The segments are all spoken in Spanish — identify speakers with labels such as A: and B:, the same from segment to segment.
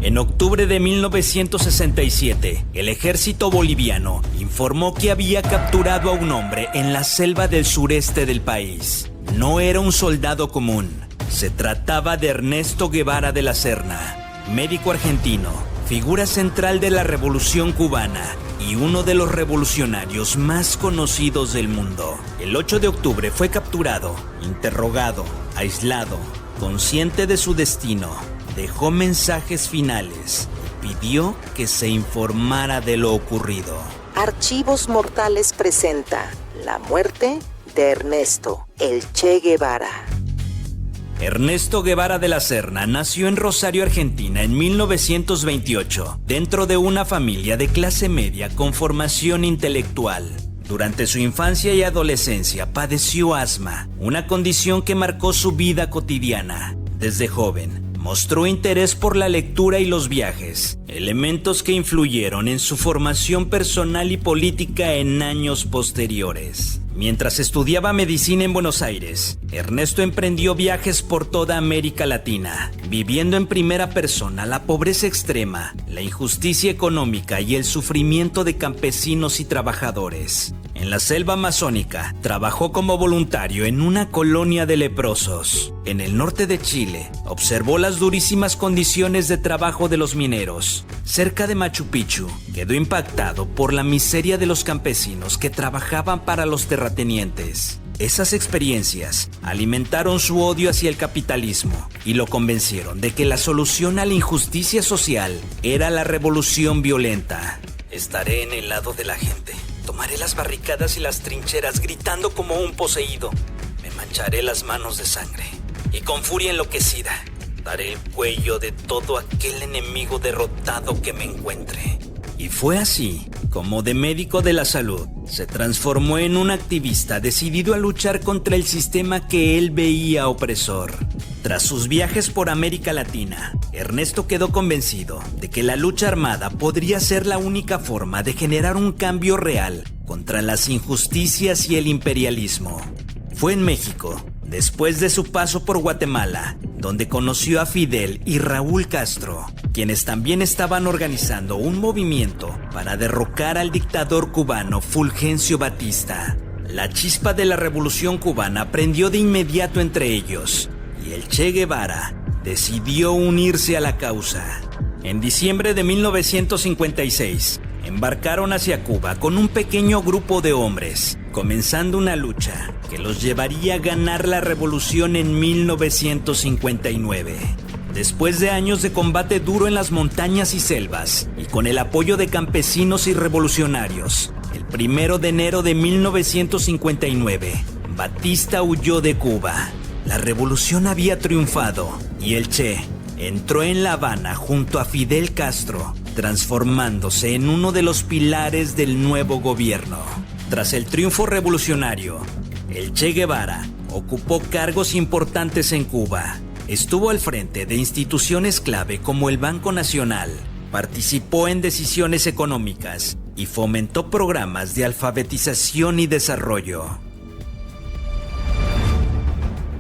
A: En octubre de 1967, el ejército boliviano informó que había capturado a un hombre en la selva del sureste del país. No era un soldado común. Se trataba de Ernesto Guevara de la Serna, médico argentino, figura central de la Revolución Cubana y uno de los revolucionarios más conocidos del mundo. El 8 de octubre fue capturado, interrogado, aislado, consciente de su destino. Dejó mensajes finales y pidió que se informara de lo ocurrido.
B: Archivos Mortales presenta la muerte de Ernesto, el Che Guevara.
A: Ernesto Guevara de la Serna nació en Rosario, Argentina, en 1928, dentro de una familia de clase media con formación intelectual. Durante su infancia y adolescencia padeció asma, una condición que marcó su vida cotidiana. Desde joven, mostró interés por la lectura y los viajes, elementos que influyeron en su formación personal y política en años posteriores. Mientras estudiaba medicina en Buenos Aires, Ernesto emprendió viajes por toda América Latina, viviendo en primera persona la pobreza extrema, la injusticia económica y el sufrimiento de campesinos y trabajadores. En la selva amazónica, trabajó como voluntario en una colonia de leprosos. En el norte de Chile, observó las durísimas condiciones de trabajo de los mineros. Cerca de Machu Picchu, quedó impactado por la miseria de los campesinos que trabajaban para los terratenientes. Esas experiencias alimentaron su odio hacia el capitalismo y lo convencieron de que la solución a la injusticia social era la revolución violenta. Estaré en el lado de la gente. Tomaré las barricadas y las trincheras gritando como un poseído. Me mancharé las manos de sangre y con furia enloquecida daré el cuello de todo aquel enemigo derrotado que me encuentre. Y fue así como de médico de la salud se transformó en un activista decidido a luchar contra el sistema que él veía opresor. Tras sus viajes por América Latina, Ernesto quedó convencido de que la lucha armada podría ser la única forma de generar un cambio real contra las injusticias y el imperialismo. Fue en México, después de su paso por Guatemala, donde conoció a Fidel y Raúl Castro, quienes también estaban organizando un movimiento para derrocar al dictador cubano Fulgencio Batista. La chispa de la Revolución Cubana prendió de inmediato entre ellos, y el Che Guevara decidió unirse a la causa. En diciembre de 1956, embarcaron hacia Cuba con un pequeño grupo de hombres, comenzando una lucha que los llevaría a ganar la revolución en 1959. Después de años de combate duro en las montañas y selvas, y con el apoyo de campesinos y revolucionarios, el 1 de enero de 1959, Batista huyó de Cuba. La revolución había triunfado y el Che entró en La Habana junto a Fidel Castro, transformándose en uno de los pilares del nuevo gobierno. Tras el triunfo revolucionario, el Che Guevara ocupó cargos importantes en Cuba. Estuvo al frente de instituciones clave como el Banco Nacional, participó en decisiones económicas y fomentó programas de alfabetización y desarrollo.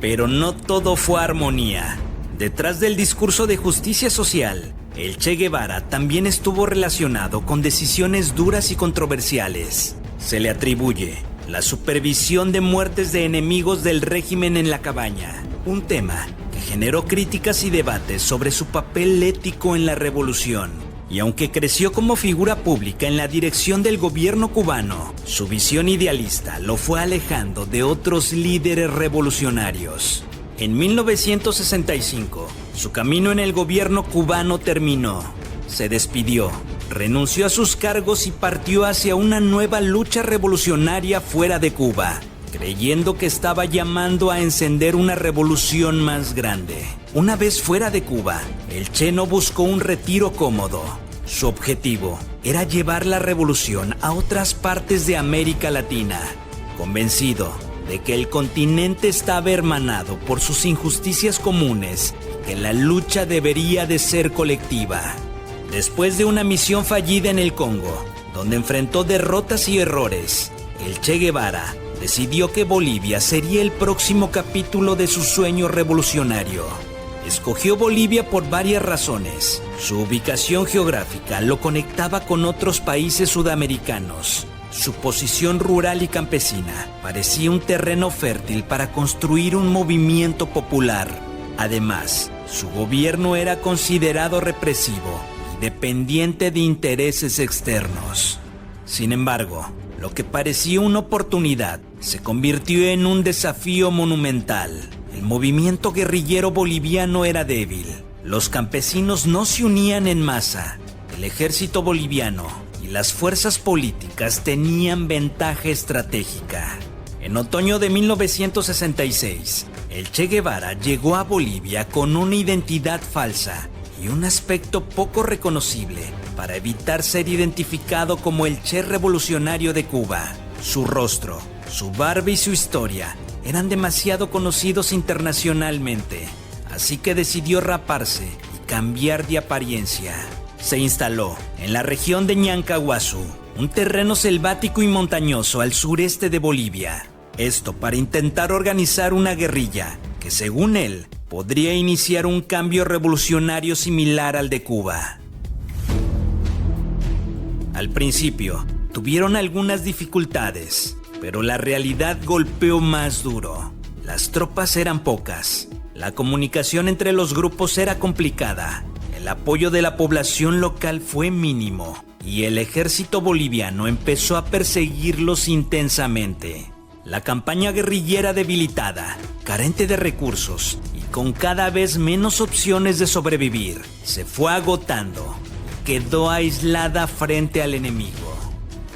A: Pero no todo fue armonía. Detrás del discurso de justicia social, el Che Guevara también estuvo relacionado con decisiones duras y controversiales. Se le atribuye la supervisión de muertes de enemigos del régimen en la cabaña, un tema que generó críticas y debates sobre su papel ético en la revolución. Y aunque creció como figura pública en la dirección del gobierno cubano, su visión idealista lo fue alejando de otros líderes revolucionarios. En 1965, su camino en el gobierno cubano terminó. Se despidió, renunció a sus cargos y partió hacia una nueva lucha revolucionaria fuera de Cuba, creyendo que estaba llamando a encender una revolución más grande. Una vez fuera de Cuba, el Che no buscó un retiro cómodo. Su objetivo era llevar la revolución a otras partes de América Latina, convencido de que el continente estaba hermanado por sus injusticias comunes, que la lucha debería de ser colectiva. Después de una misión fallida en el Congo, donde enfrentó derrotas y errores, el Che Guevara decidió que Bolivia sería el próximo capítulo de su sueño revolucionario. Escogió Bolivia por varias razones. Su ubicación geográfica lo conectaba con otros países sudamericanos. Su posición rural y campesina parecía un terreno fértil para construir un movimiento popular. Además, su gobierno era considerado represivo y dependiente de intereses externos. Sin embargo, lo que parecía una oportunidad se convirtió en un desafío monumental. El movimiento guerrillero boliviano era débil. Los campesinos no se unían en masa. El ejército boliviano y las fuerzas políticas tenían ventaja estratégica. En otoño de 1966, el Che Guevara llegó a Bolivia con una identidad falsa y un aspecto poco reconocible para evitar ser identificado como el Che revolucionario de Cuba. Su rostro, su barba y su historia eran demasiado conocidos internacionalmente, así que decidió raparse y cambiar de apariencia. Se instaló en la región de Ñancahuazú, un terreno selvático y montañoso al sureste de Bolivia. Esto para intentar organizar una guerrilla que, según él, podría iniciar un cambio revolucionario similar al de Cuba. Al principio, tuvieron algunas dificultades, pero la realidad golpeó más duro. Las tropas eran pocas, la comunicación entre los grupos era complicada, el apoyo de la población local fue mínimo y el ejército boliviano empezó a perseguirlos intensamente. La campaña guerrillera debilitada, carente de recursos y con cada vez menos opciones de sobrevivir, se fue agotando y quedó aislada frente al enemigo.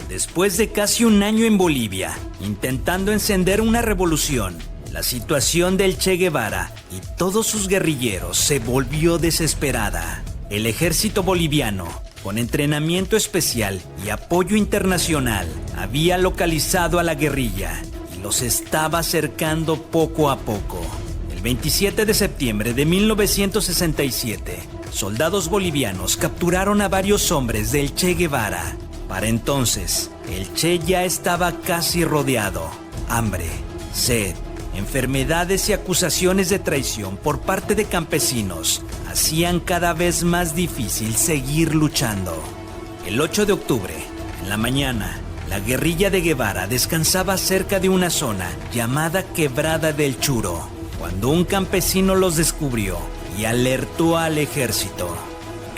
A: Después de casi un año en Bolivia, intentando encender una revolución, la situación del Che Guevara y todos sus guerrilleros se volvió desesperada. El ejército boliviano, con entrenamiento especial y apoyo internacional, había localizado a la guerrilla y los estaba acercando poco a poco. El 27 de septiembre de 1967, soldados bolivianos capturaron a varios hombres del Che Guevara. Para entonces, el Che ya estaba casi rodeado. Hambre, sed, enfermedades y acusaciones de traición por parte de campesinos hacían cada vez más difícil seguir luchando. El 8 de octubre, en la mañana, la guerrilla de Guevara descansaba cerca de una zona llamada Quebrada del Churo, cuando un campesino los descubrió y alertó al ejército.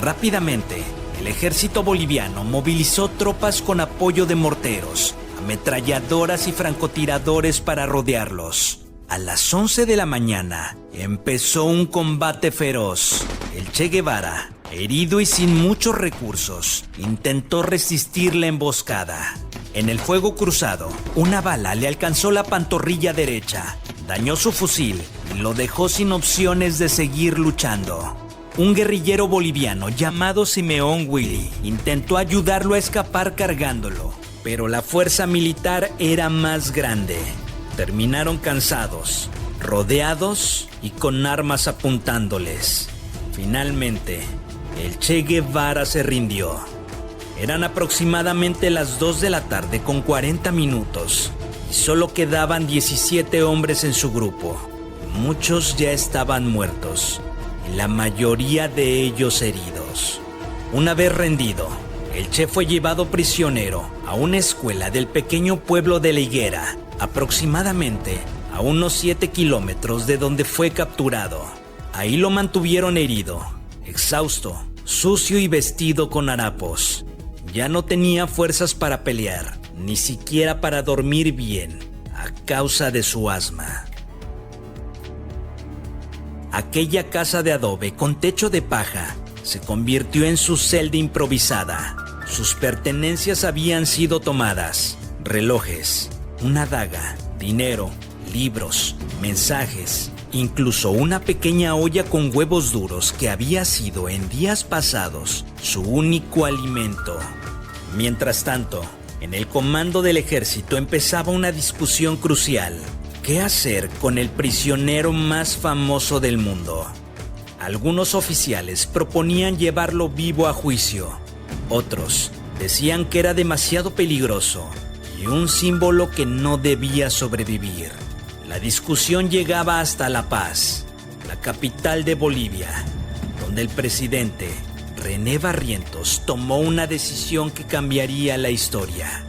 A: Rápidamente, el ejército boliviano movilizó tropas con apoyo de morteros, ametralladoras y francotiradores para rodearlos. A las 11 de la mañana empezó un combate feroz. El Che Guevara, herido y sin muchos recursos, intentó resistir la emboscada. En el fuego cruzado, una bala le alcanzó la pantorrilla derecha, dañó su fusil y lo dejó sin opciones de seguir luchando. Un guerrillero boliviano llamado Simeón Willy intentó ayudarlo a escapar cargándolo, pero la fuerza militar era más grande. Terminaron cansados, rodeados y con armas apuntándoles. Finalmente, el Che Guevara se rindió. Eran aproximadamente las 2 de la tarde con 40 minutos y solo quedaban 17 hombres en su grupo. Muchos ya estaban muertos y la mayoría de ellos heridos. Una vez rendido, el Che fue llevado prisionero a una escuela del pequeño pueblo de La Higuera, aproximadamente a unos 7 kilómetros de donde fue capturado. Ahí lo mantuvieron herido, exhausto, sucio y vestido con harapos. Ya no tenía fuerzas para pelear, ni siquiera para dormir bien, a causa de su asma. Aquella casa de adobe con techo de paja se convirtió en su celda improvisada. Sus pertenencias habían sido tomadas: relojes, una daga, dinero, libros, mensajes, incluso una pequeña olla con huevos duros que había sido en días pasados su único alimento. Mientras tanto, en el comando del ejército empezaba una discusión crucial. ¿Qué hacer con el prisionero más famoso del mundo? Algunos oficiales proponían llevarlo vivo a juicio. Otros decían que era demasiado peligroso y un símbolo que no debía sobrevivir. La discusión llegaba hasta La Paz. la capital de Bolivia, donde el presidente René Barrientos tomó una decisión que cambiaría la historia.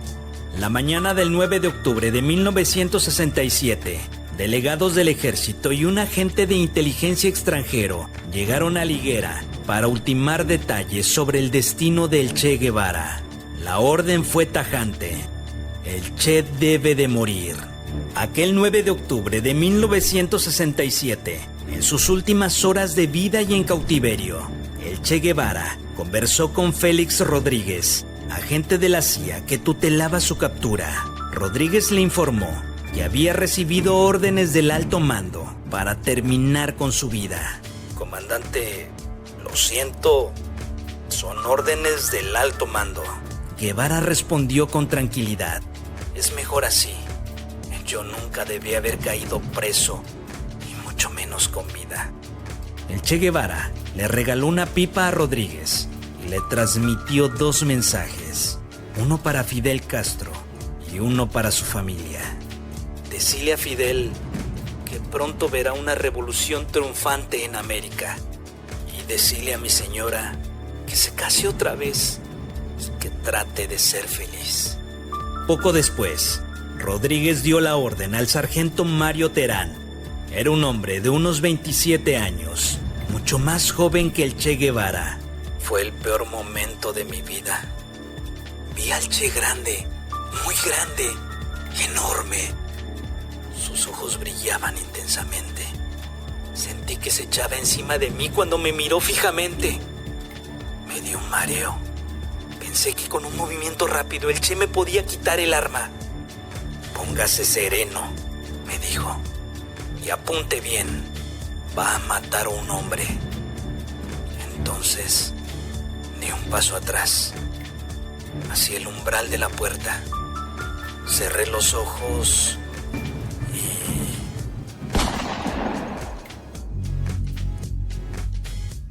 A: La mañana del 9 de octubre de 1967, delegados del ejército y un agente de inteligencia extranjero llegaron a Liguera para ultimar detalles sobre el destino del Che Guevara. La orden fue tajante: el Che debe de morir. Aquel 9 de octubre de 1967, en sus últimas horas de vida y en cautiverio, el Che Guevara conversó con Félix Rodríguez, agente de la CIA que tutelaba su captura. Rodríguez le informó que había recibido órdenes del alto mando para terminar con su vida. Comandante, lo siento, son órdenes del alto mando. Guevara respondió con tranquilidad: es mejor así. Yo nunca debí haber caído preso, y mucho menos con vida. El Che Guevara le regaló una pipa a Rodríguez y le transmitió 2 mensajes, uno para Fidel Castro y uno para su familia. Decile a Fidel que pronto verá una revolución triunfante en América, y decile a mi señora que se case otra vez y que trate de ser feliz. Poco después, Rodríguez dio la orden al sargento Mario Terán. Era un hombre de unos 27 años, mucho más joven que el Che Guevara. Fue el peor momento de mi vida. Vi al Che grande, muy grande, enorme. Sus ojos brillaban intensamente. Sentí que se echaba encima de mí cuando me miró fijamente. Me dio un mareo. Pensé que con un movimiento rápido el Che me podía quitar el arma. Póngase sereno, me dijo, y apunte bien. Va a matar a un hombre. Entonces, di un paso atrás, hacia el umbral de la puerta. Cerré los ojos y...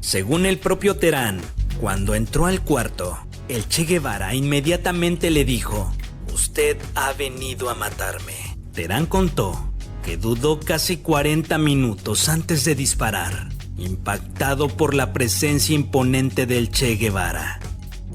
A: Según el propio Terán, cuando entró al cuarto, el Che Guevara inmediatamente le dijo: usted ha venido a matarme. Terán contó que dudó casi 40 minutos antes de disparar, impactado por la presencia imponente del Che Guevara.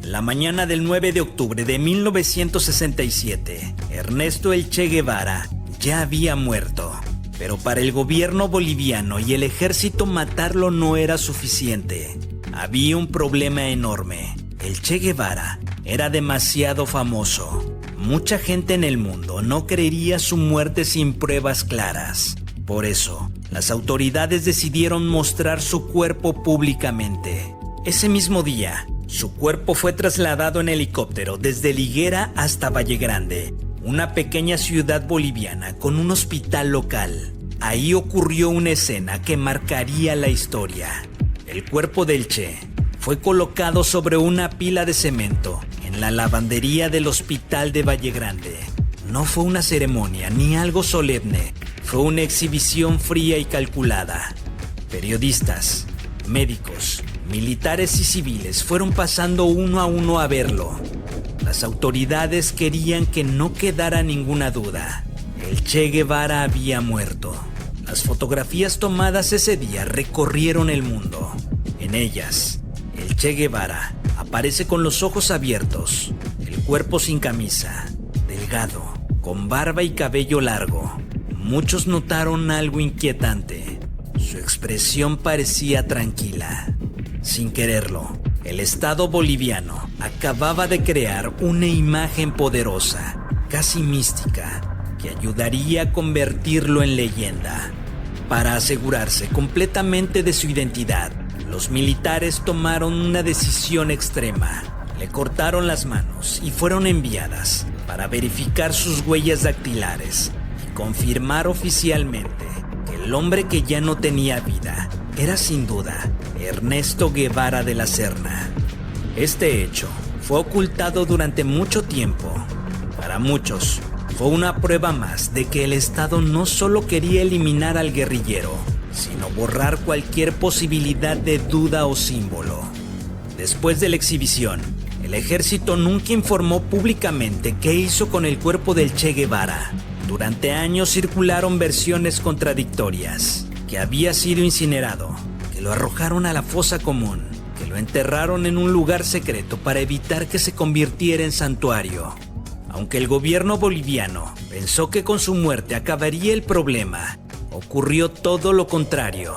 A: La mañana del 9 de octubre de 1967, Ernesto el Che Guevara ya había muerto. Pero para el gobierno boliviano y el ejército matarlo no era suficiente. Había un problema enorme. El Che Guevara era demasiado famoso. Mucha gente en el mundo no creería su muerte sin pruebas claras. Por eso, las autoridades decidieron mostrar su cuerpo públicamente. Ese mismo día, su cuerpo fue trasladado en helicóptero desde Liguera hasta Valle Grande, una pequeña ciudad boliviana con un hospital local. Ahí ocurrió una escena que marcaría la historia. El cuerpo del Che fue colocado sobre una pila de cemento en la lavandería del hospital de Valle Grande. No fue una ceremonia ni algo solemne, fue una exhibición fría y calculada. Periodistas, médicos, militares y civiles fueron pasando uno a uno a verlo. Las autoridades querían que no quedara ninguna duda. El Che Guevara había muerto. Las fotografías tomadas ese día recorrieron el mundo. En ellas, el Che Guevara aparece con los ojos abiertos, el cuerpo sin camisa, delgado, con barba y cabello largo. Muchos notaron algo inquietante. Su expresión parecía tranquila. Sin quererlo, el Estado boliviano acababa de crear una imagen poderosa, casi mística, que ayudaría a convertirlo en leyenda. Para asegurarse completamente de su identidad, los militares tomaron una decisión extrema. Le cortaron las manos y fueron enviadas para verificar sus huellas dactilares y confirmar oficialmente que el hombre que ya no tenía vida era sin duda Ernesto Guevara de la Serna. Este hecho fue ocultado durante mucho tiempo. Para muchos, fue una prueba más de que el Estado no solo quería eliminar al guerrillero, sino borrar cualquier posibilidad de duda o símbolo. Después de la exhibición, el ejército nunca informó públicamente qué hizo con el cuerpo del Che Guevara. Durante años circularon versiones contradictorias. que había sido incinerado, que lo arrojaron a la fosa común, que lo enterraron en un lugar secreto para evitar que se convirtiera en santuario. Aunque el gobierno boliviano pensó que con su muerte acabaría el problema, ocurrió todo lo contrario.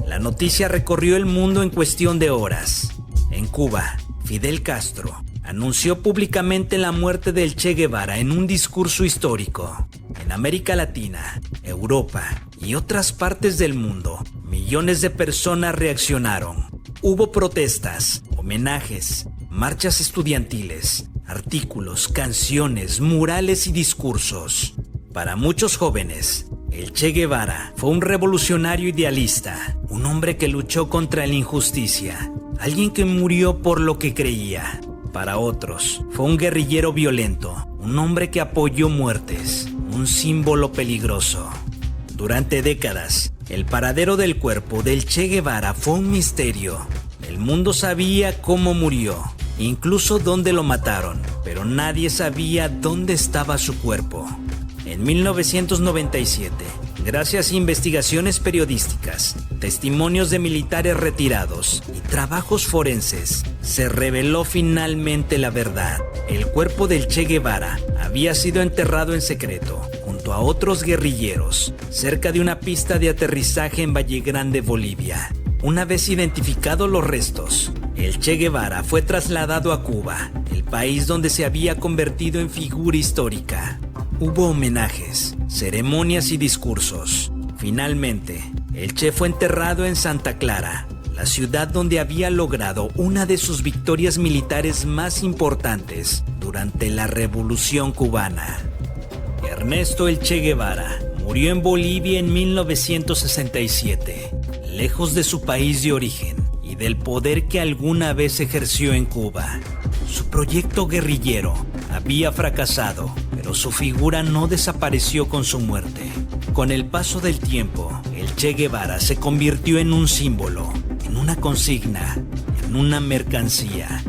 A: La noticia recorrió el mundo en cuestión de horas. En Cuba, Fidel Castro anunció públicamente la muerte del Che Guevara en un discurso histórico. En América Latina, Europa y otras partes del mundo, millones de personas reaccionaron. Hubo protestas, homenajes, marchas estudiantiles, artículos, canciones, murales y discursos. Para muchos jóvenes, el Che Guevara fue un revolucionario idealista, un hombre que luchó contra la injusticia, alguien que murió por lo que creía. Para otros, fue un guerrillero violento, un hombre que apoyó muertes, un símbolo peligroso. Durante décadas, el paradero del cuerpo del Che Guevara fue un misterio. El mundo sabía cómo murió, incluso dónde lo mataron, pero nadie sabía dónde estaba su cuerpo. En 1997, gracias a investigaciones periodísticas, testimonios de militares retirados y trabajos forenses, se reveló finalmente la verdad. El cuerpo del Che Guevara había sido enterrado en secreto, junto a otros guerrilleros, cerca de una pista de aterrizaje en Valle Grande, Bolivia. Una vez identificados los restos, el Che Guevara fue trasladado a Cuba, el país donde se había convertido en figura histórica. Hubo homenajes, ceremonias y discursos. Finalmente, el Che fue enterrado en Santa Clara, la ciudad donde había logrado una de sus victorias militares más importantes durante la Revolución Cubana. Ernesto el Che Guevara murió en Bolivia en 1967, lejos de su país de origen y del poder que alguna vez ejerció en Cuba. Su proyecto guerrillero había fracasado, pero su figura no desapareció con su muerte. Con el paso del tiempo, el Che Guevara se convirtió en un símbolo, en una consigna, en una mercancía.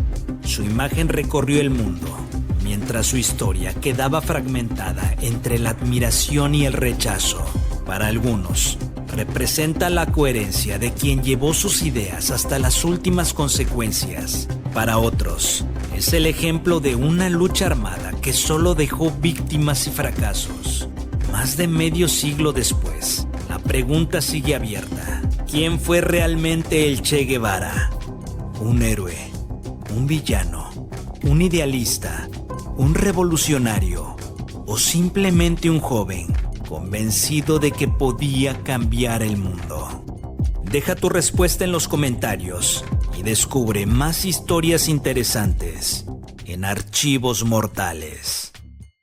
A: Su imagen recorrió el mundo, mientras su historia quedaba fragmentada entre la admiración y el rechazo. Para algunos, representa la coherencia de quien llevó sus ideas hasta las últimas consecuencias. Para otros, es el ejemplo de una lucha armada que solo dejó víctimas y fracasos. Más de medio siglo después, la pregunta sigue abierta. ¿Quién fue realmente el Che Guevara? ¿Un héroe? ¿Un villano? ¿Un idealista? ¿Un revolucionario? ¿O simplemente un joven convencido de que podía cambiar el mundo? Deja tu respuesta en los comentarios y descubre más historias interesantes en Archivos Mortales.